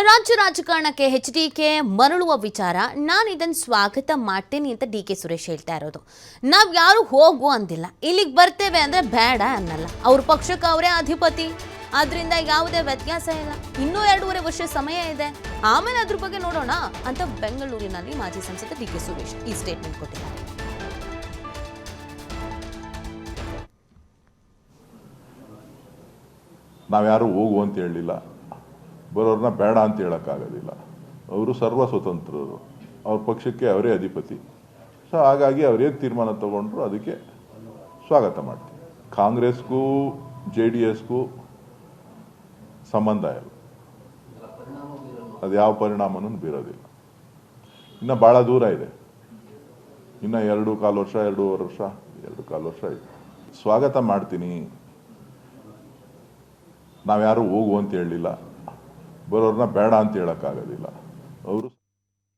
ರಾಜ್ಯ ರಾಜಕಾರಣಕ್ಕೆ ಎಚ್ಡಿಕೆ ಮರಳುವ ವಿಚಾರ ನಾನು ಇದನ್ನು ಸ್ವಾಗತ ಮಾಡ್ತೀನಿ ಅಂತ ಡಿಕೆ ಸುರೇಶ್ ಹೇಳ್ತಾ ಇರೋದು. ನಾವು ಯಾರು ಹೋಗು ಅಂದಿಲ್ಲ, ಇಲ್ಲಿಗೆ ಬರ್ತೇವೆ ಅಂದರೆ ಬೇಡ ಅನ್ನಲ್ಲ. ಅವ್ರ ಪಕ್ಷಕ್ಕೆ ಅವರೇ ಅಧಿಪತಿ, ಅದರಿಂದ ಯಾವುದೇ ವ್ಯತ್ಯಾಸ ಇಲ್ಲ. ಇನ್ನೂ 2.5 ವರ್ಷ ಸಮಯ ಇದೆ, ಆಮೇಲೆ ಅದ್ರ ಬಗ್ಗೆ ನೋಡೋಣ ಅಂತ ಬೆಂಗಳೂರಿನಲ್ಲಿ ಮಾಜಿ ಸಂಸದ ಡಿಕೆ ಸುರೇಶ್ ಈ ಸ್ಟೇಟ್ಮೆಂಟ್ ಕೊಟ್ಟಿದ್ದಾರೆ. ನಾವ್ಯಾರು ಹೋಗು ಅಂತ ಹೇಳಲಿಲ್ಲ, ಬರೋರನ್ನ ಬೇಡ ಅಂತ ಹೇಳೋಕ್ಕಾಗೋದಿಲ್ಲ. ಅವರು ಸರ್ವ ಸ್ವತಂತ್ರರು, ಅವ್ರ ಪಕ್ಷಕ್ಕೆ ಅವರೇ ಅಧಿಪತಿ. ಸೊ ಹಾಗಾಗಿ ಅವರೇನು ತೀರ್ಮಾನ ತಗೊಂಡ್ರು ಅದಕ್ಕೆ ಸ್ವಾಗತ ಮಾಡ್ತೀವಿ. ಕಾಂಗ್ರೆಸ್ಗೂ JDSಗೂ ಸಂಬಂಧ ಇಲ್ಲ, ಅದು ಯಾವ ಪರಿಣಾಮನೂ ಬೀರೋದಿಲ್ಲ. ಇನ್ನು ಭಾಳ ದೂರ ಇದೆ, ಇನ್ನು 2.25 ವರ್ಷ 2.25 ವರ್ಷ ಇದೆ. ಸ್ವಾಗತ ಮಾಡ್ತೀನಿ, ನಾವ್ಯಾರು ಹೋಗು ಅಂತ ಹೇಳಲಿಲ್ಲ, ಬರೋರನ್ನ ಬೇಡ ಅಂತ ಹೇಳೋಕ್ಕಾಗೋದಿಲ್ಲ.